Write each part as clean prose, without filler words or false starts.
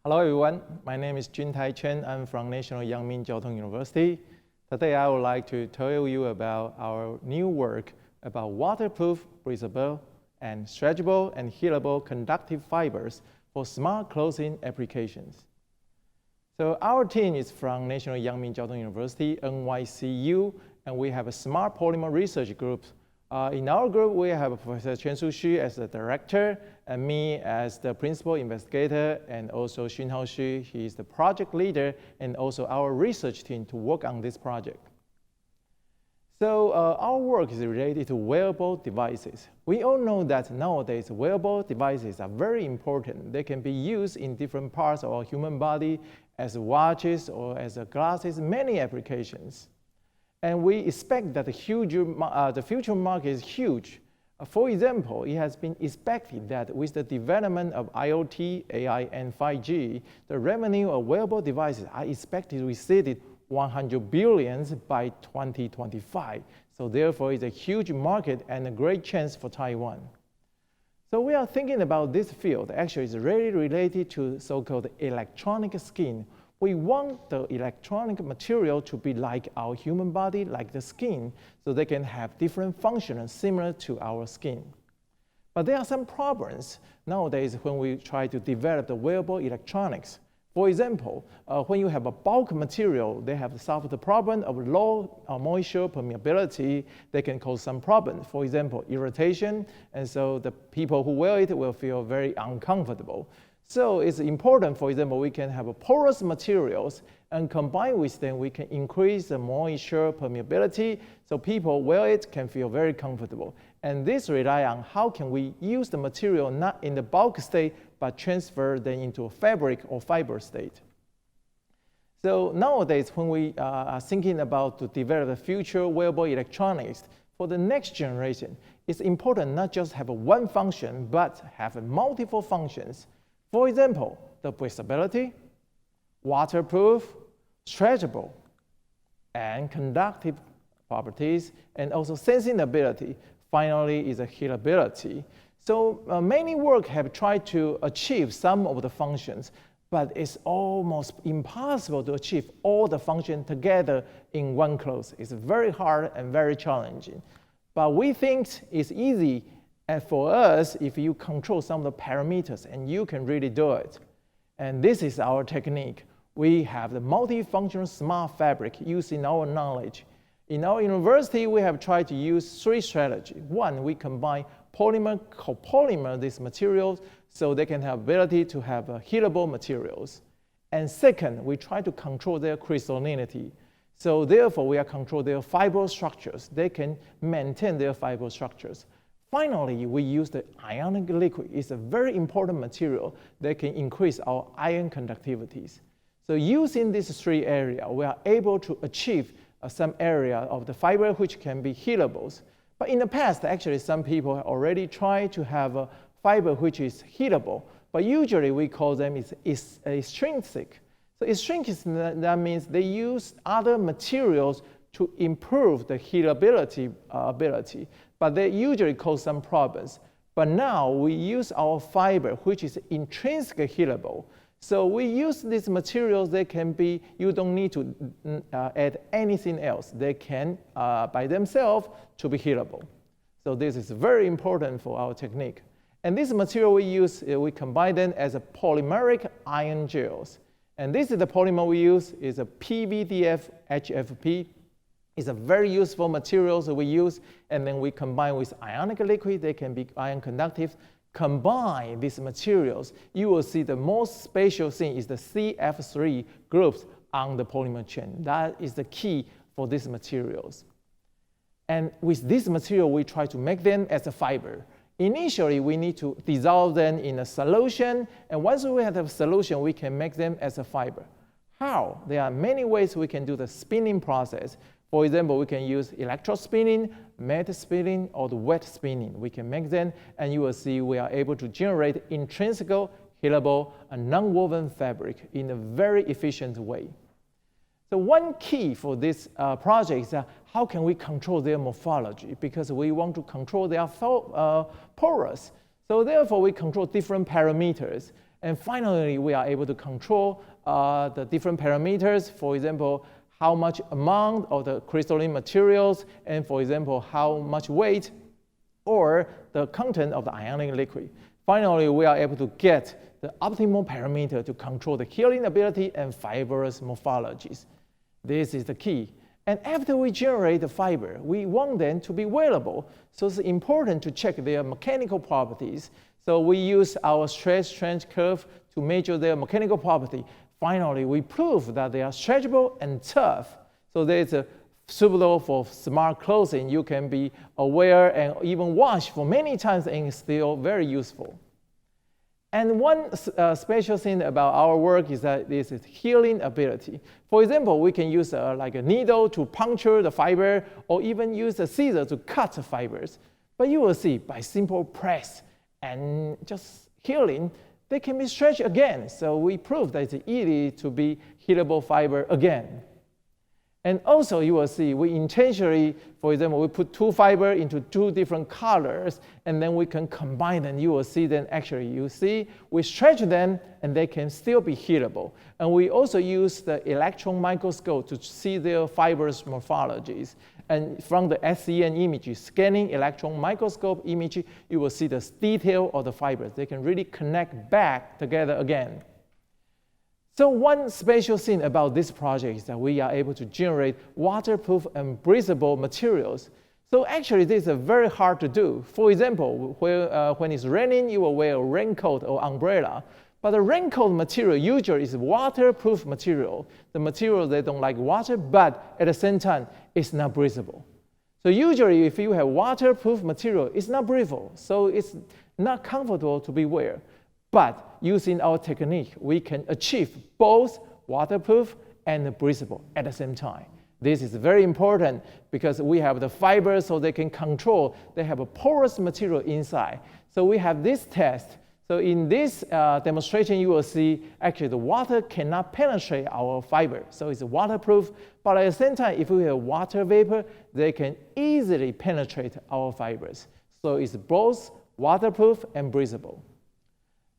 Hello everyone, my name is Juntai Chen. I'm from National Yangming Jiao Tong University. Today I would like to tell you about our new work about waterproof, breathable, and stretchable and healable conductive fibers for smart clothing applications. So our team is from National Yangming Jiao Tong University, NYCU, and we have a smart polymer research group. In our group, we have Professor Quansu Xu as the director, and me as the principal investigator, and also Xunhao Xu, he is the project leader, and also our research team to work on this project. So our work is related to wearable devices. We all know that nowadays wearable devices are very important. They can be used in different parts of our human body as watches or as glasses, many applications. And we expect that the future market is huge. For example, it has been expected that with the development of IoT, AI, and 5G, the revenue of wearable devices are expected to exceed 100 billion by 2025. So therefore, it's a huge market and a great chance for Taiwan. So we are thinking about this field. Actually, it's really related to so-called electronic skin. We want the electronic material to be like our human body, like the skin, so they can have different functions similar to our skin. But there are some problems nowadays when we try to develop the wearable electronics. For example, when you have a bulk material, they have solved the problem of low moisture permeability. They can cause some problems. For example, irritation, and so the people who wear it will feel very uncomfortable. So it's important, for example, we can have porous materials, and combined with them, we can increase the moisture permeability, so people wear it can feel very comfortable. And this relies on how can we use the material not in the bulk state, but transfer them into a fabric or fiber state. So nowadays, when we are thinking about to develop the future wearable electronics for the next generation, it's important not just have one function, but have multiple functions. For example, the breathability, waterproof, stretchable, and conductive properties, and also sensing ability. Finally, is a healability. So many work have tried to achieve some of the functions, but it's almost impossible to achieve all the functions together in one cloth. It's very hard and very challenging. But we think it's easy. And for us, if you control some of the parameters, and you can really do it. And this is our technique. We have the multifunctional smart fabric using our knowledge. In our university, we have tried to use three strategies. One, we combine polymer, copolymer, these materials, so they can have ability to have healable materials. And second, we try to control their crystallinity. So therefore, we are control their fiber structures. They can maintain their fiber structures. Finally, we use the ionic liquid. It's a very important material that can increase our ion conductivities. So using these three areas, we are able to achieve some area of the fiber which can be healables. But in the past, actually, some people have already tried to have a fiber which is healable, but usually we call them extrinsic. So extrinsic, that means they use other materials to improve the healability ability, but they usually cause some problems. But now we use our fiber, which is intrinsically healable. So we use these materials, they can be, you don't need to add anything else. They can, by themselves, to be healable. So this is very important for our technique. And this material we use, we combine them as a polymeric ion gels. And this is the polymer we use, is a PVDF HFP. It's a very useful material that we use, and then we combine with ionic liquid. They can be ion conductive. Combine these materials, you will see the most special thing is the CF3 groups on the polymer chain. That is the key for these materials. And with this material, we try to make them as a fiber. Initially, we need to dissolve them in a solution, and once we have a solution, we can make them as a fiber. How? There are many ways we can do the spinning process. For example, we can use electrospinning, matte spinning, or the wet spinning. We can make them, and you will see we are able to generate intrinsic, healable, and non-woven fabric in a very efficient way. So one key for this project is how can we control their morphology? Because we want to control their porous. So therefore, we control different parameters. And finally, we are able to control the different parameters. For example, how much amount of the crystalline materials, and for example, how much weight or the content of the ionic liquid. Finally, we are able to get the optimal parameter to control the healing ability and fibrous morphologies. This is the key. And after we generate the fiber, we want them to be wearable. So it's important to check their mechanical properties. So we use our stress-strain curve to measure their mechanical property. Finally, we prove that they are stretchable and tough. So there's a suitable for smart clothing. You can be aware and even wash for many times and it's still very useful. And one special thing about our work is that this is healing ability. For example, we can use like a needle to puncture the fiber or even use a scissor to cut the fibers. But you will see by simple press and just healing, they can be stretched again. So we prove that it's easy to be healable fiber again. And also you will see we intentionally, for example, we put two fibers into two different colors and then we can combine them. You will see then actually you see we stretch them and they can still be healable. And we also use the electron microscope to see their fibrous morphologies. And from the SEM image, scanning electron microscope image, you will see the detail of the fibers. They can really connect back together again. So one special thing about this project is that we are able to generate waterproof and breathable materials. So actually, this is very hard to do. For example, when it's raining, you will wear a raincoat or umbrella. But the raincoat material usually is waterproof material. The material they don't like water, but at the same time, it's not breathable. So usually, if you have waterproof material, it's not breathable. So it's not comfortable to be wear. But using our technique, we can achieve both waterproof and breathable at the same time. This is very important because we have the fibers so they can control. They have a porous material inside. So we have this test. So in this demonstration, you will see actually the water cannot penetrate our fiber. So it's waterproof. But at the same time, if we have water vapor, they can easily penetrate our fibers. So it's both waterproof and breathable.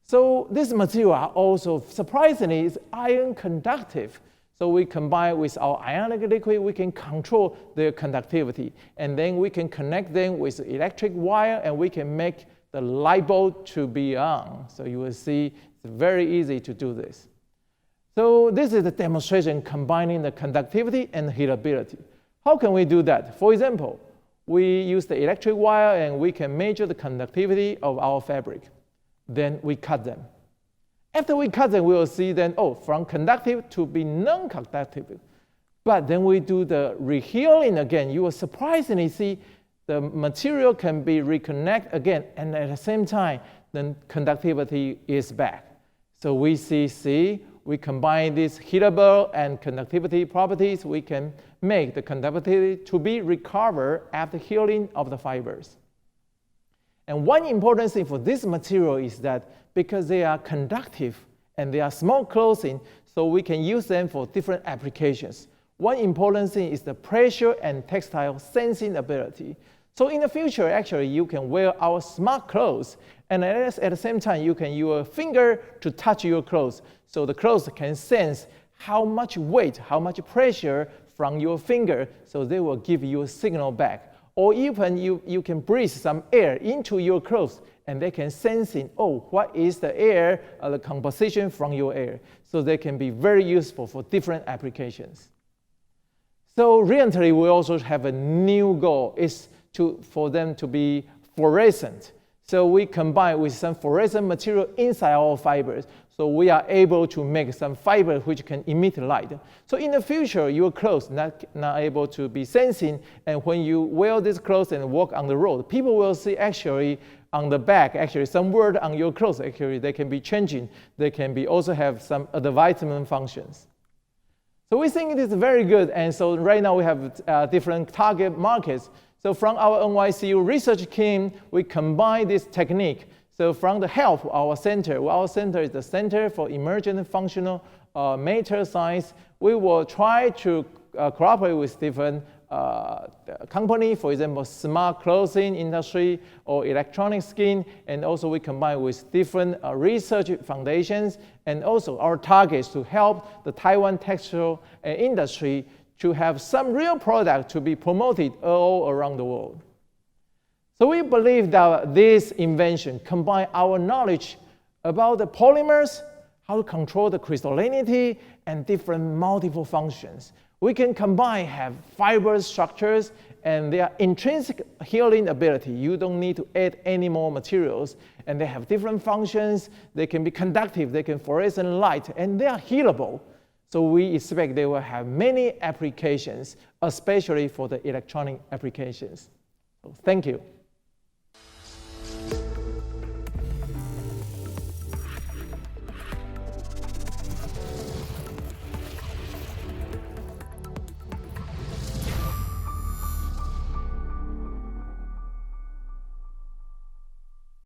So this material also, surprisingly, is ion conductive. So we combine with our ionic liquid, we can control their conductivity. And then we can connect them with electric wire, and we can make the light bulb to be on. So you will see it's very easy to do this. So this is a demonstration combining the conductivity and heatability. How can we do that? For example, we use the electric wire, and we can measure the conductivity of our fabric. Then we cut them. After we cut them, we will see then, from conductive to be non-conductive. But then we do the rehealing again. You will surprisingly see the material can be reconnected again, and at the same time, the conductivity is back. So we see, we combine these heatable and conductivity properties, we can make the conductivity to be recovered after healing of the fibers. And one important thing for this material is that because they are conductive and they are small clothing, so we can use them for different applications. One important thing is the pressure and textile sensing ability. So in the future, actually, you can wear our smart clothes, and at the same time, you can use your finger to touch your clothes. So the clothes can sense how much weight, how much pressure from your finger, so they will give you a signal back. Or even you can breathe some air into your clothes, and they can sense what is the air, the composition from your air. So they can be very useful for different applications. So recently, we also have a new goal, is for them to be fluorescent. So we combine with some fluorescent material inside our fibers. So we are able to make some fiber which can emit light. So in the future, your clothes not able to be sensing, and when you wear these clothes and walk on the road, people will see actually on the back, actually some word on your clothes, actually they can be changing. They can be also have some advertisement functions. So we think it is very good, and so right now we have different target markets. So from our NYCU research team, we combine this technique. So from the help of our center is the Center for Emergent Functional Matter Science. We will try to cooperate with different company, for example, smart clothing industry or electronic skin, and also we combine with different research foundations, and also our target is to help the Taiwan textile industry to have some real product to be promoted all around the world. So we believe that this invention combines our knowledge about the polymers, how to control the crystallinity, and different multiple functions. We can combine, have fibrous structures, and their intrinsic healing ability. You don't need to add any more materials, and they have different functions. They can be conductive, they can fluorescent light, and they are healable. So we expect they will have many applications, especially for the electronic applications. So thank you.